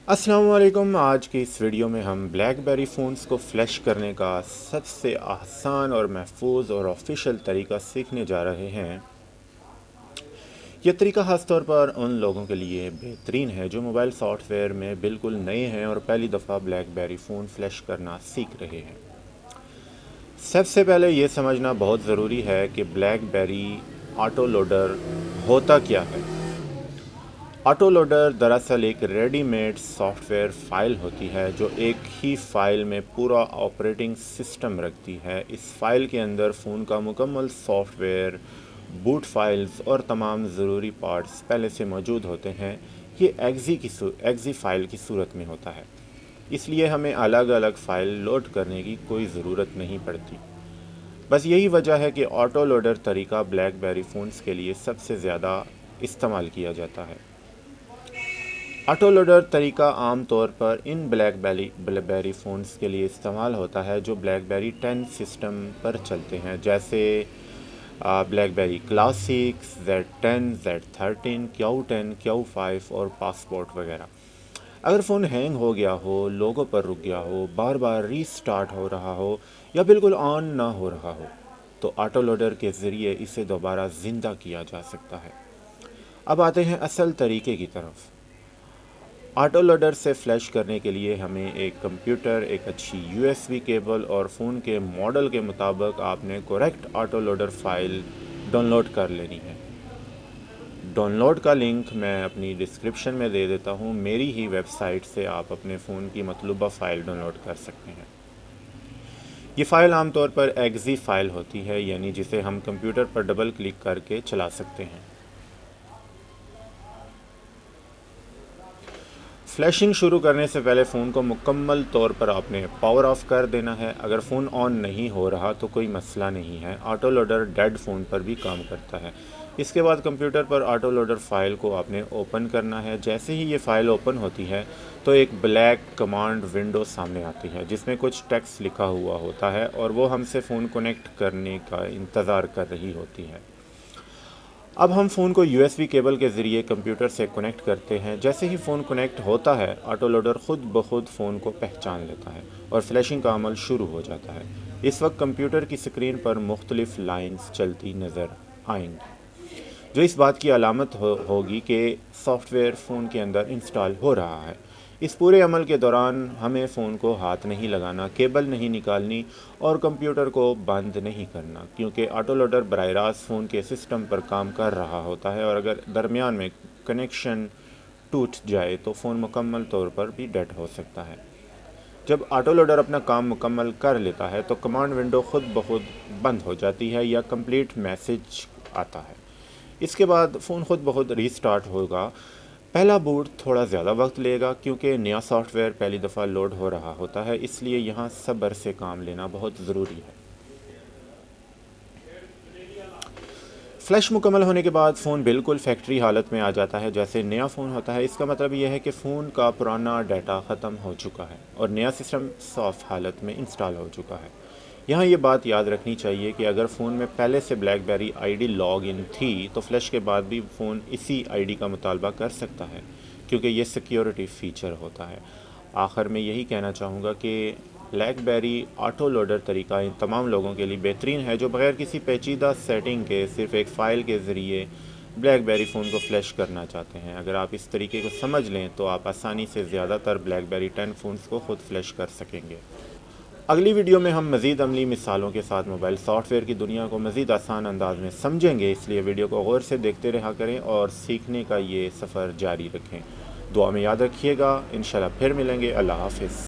अस्सलाम वालेकुम। आज की इस वीडियो में हम ब्लैकबेरी फ़ोन्स को फ्लैश करने का सबसे आसान और महफूज और ऑफिशियल तरीका सीखने जा रहे हैं। यह तरीका ख़ास तौर पर उन लोगों के लिए बेहतरीन है जो मोबाइल सॉफ्टवेयर में बिल्कुल नए हैं और पहली दफ़ा ब्लैकबेरी फ़ोन फ्लैश करना सीख रहे हैं। सबसे पहले ये समझना बहुत ज़रूरी है कि ब्लैकबेरी ऑटो लोडर होता क्या है। ऑटो लोडर दरअसल एक रेडीमेड सॉफ्टवेयर फ़ाइल होती है जो एक ही फ़ाइल में पूरा ऑपरेटिंग सिस्टम रखती है। इस फ़ाइल के अंदर फ़ोन का मुकम्मल सॉफ्टवेयर, बूट फाइल्स और तमाम ज़रूरी पार्ट्स पहले से मौजूद होते हैं। ये एक्जी फ़ाइल की सूरत में होता है, इसलिए हमें अलग अलग फ़ाइल लोड करने की कोई ज़रूरत नहीं पड़ती। बस यही वजह है कि ऑटो लोडर तरीका ब्लैकबेरी फ़ोन्स के लिए सबसे ज़्यादा इस्तेमाल किया जाता है। ऑटो लोडर तरीका आम तौर पर इन ब्लैकबेरी फ़ोन्स के लिए इस्तेमाल होता है जो ब्लैकबेरी 10 सिस्टम पर चलते हैं, जैसे blackberry classic, Z10, Z13, Q10, Q5 और पासपोर्ट वगैरह। अगर फ़ोन हैंग हो गया हो, लोगो पर रुक गया हो, बार बार रीस्टार्ट हो रहा हो या बिल्कुल ऑन ना हो रहा हो, तो ऑटो लोडर के ज़रिए इसे दोबारा ज़िंदा किया जा सकता है। अब आते हैं असल तरीके की तरफ। ऑटो लोडर से फ्लैश करने के लिए हमें एक कंप्यूटर, एक अच्छी USB केबल और फ़ोन के मॉडल के मुताबिक आपने correct auto loader file download कर लेनी है। डाउनलोड का लिंक मैं अपनी डिस्क्रिप्शन में दे देता हूँ। मेरी ही वेबसाइट से आप अपने फ़ोन की मतलूबा फ़ाइल डाउनलोड कर सकते हैं। ये फ़ाइल आमतौर पर एक्जी फ़ाइल होती है, यानी जिसे हम कंप्यूटर पर डबल क्लिक करके चला सकते हैं। फ्लैशिंग शुरू करने से पहले फ़ोन को मुकम्मल तौर पर आपने पावर ऑफ कर देना है। अगर फ़ोन ऑन नहीं हो रहा तो कोई मसला नहीं है, ऑटो लोडर डेड फ़ोन पर भी काम करता है। इसके बाद कंप्यूटर पर ऑटो लोडर फ़ाइल को आपने ओपन करना है। जैसे ही ये फ़ाइल ओपन होती है तो एक ब्लैक कमांड विंडो सामने आती है जिसमें कुछ टेक्स्ट लिखा हुआ होता है और वो हमसे फ़ोन कनेक्ट करने का इंतज़ार कर रही होती है। अब हम फ़ोन को USB केबल के ज़रिए कंप्यूटर से कनेक्ट करते हैं। जैसे ही फ़ोन कनेक्ट होता है, ऑटो लोडर ख़ुद ब खुद फ़ोन को पहचान लेता है और फ्लैशिंग का अमल शुरू हो जाता है। इस वक्त कंप्यूटर की स्क्रीन पर मुख्तलिफ़ लाइंस चलती नज़र आएंगी, जो इस बात की अलामत होगी कि सॉफ्टवेयर फ़ोन के अंदर इंस्टॉल हो रहा है। इस पूरे अमल के दौरान हमें फ़ोन को हाथ नहीं लगाना, केबल नहीं निकालनी और कंप्यूटर को बंद नहीं करना, क्योंकि ऑटो लोडर बराह रास्त फ़ोन के सिस्टम पर काम कर रहा होता है और अगर दरमियान में कनेक्शन टूट जाए तो फ़ोन मुकम्मल तौर पर भी डेड हो सकता है। जब ऑटो लोडर अपना काम मुकम्मल कर लेता है तो कमांड विंडो खुद ब खुद बंद हो जाती है या कंप्लीट मैसेज आता है। इसके बाद फ़ोन खुद ब खुद रीस्टार्ट होगा। पहला बूट थोड़ा ज़्यादा वक्त लेगा क्योंकि नया सॉफ्टवेयर पहली दफ़ा लोड हो रहा होता है, इसलिए यहाँ सब्र से काम लेना बहुत ज़रूरी है। फ्लैश मुकम्मल होने के बाद फ़ोन बिल्कुल फैक्ट्री हालत में आ जाता है, जैसे नया फ़ोन होता है। इसका मतलब यह है कि फ़ोन का पुराना डाटा ख़त्म हो चुका है और नया सिस्टम सॉफ्ट हालत में इंस्टॉल हो चुका है। यहाँ ये बात याद रखनी चाहिए कि अगर फ़ोन में पहले से ब्लैकबेरी आईडी लॉग इन थी तो फ्लैश के बाद भी फ़ोन इसी आईडी का मुतालबा कर सकता है, क्योंकि ये सिक्योरिटी फ़ीचर होता है। आखिर में यही कहना चाहूँगा कि ब्लैकबेरी ऑटो लोडर तरीका इन तमाम लोगों के लिए बेहतरीन है जो बग़ैर किसी पेचीदा सेटिंग के सिर्फ़ एक फ़ाइल के ज़रिए ब्लैकबेरी फ़ोन को फ्लैश करना चाहते हैं। अगर आप इस तरीके को समझ लें तो आप आसानी से ज़्यादातर ब्लैकबेरी 10 फ़ोन्स को ख़ुद फ्लैश कर सकेंगे। अगली वीडियो में हम मज़ीद अमली मिसालों के साथ मोबाइल सॉफ्टवेयर की दुनिया को मज़ीद आसान अंदाज में समझेंगे, इसलिए वीडियो को गौर से देखते रहा करें और सीखने का ये सफ़र जारी रखें। दुआ में याद रखिएगा। इंशाल्लाह फिर मिलेंगे। अल्लाह हाफ़िज़।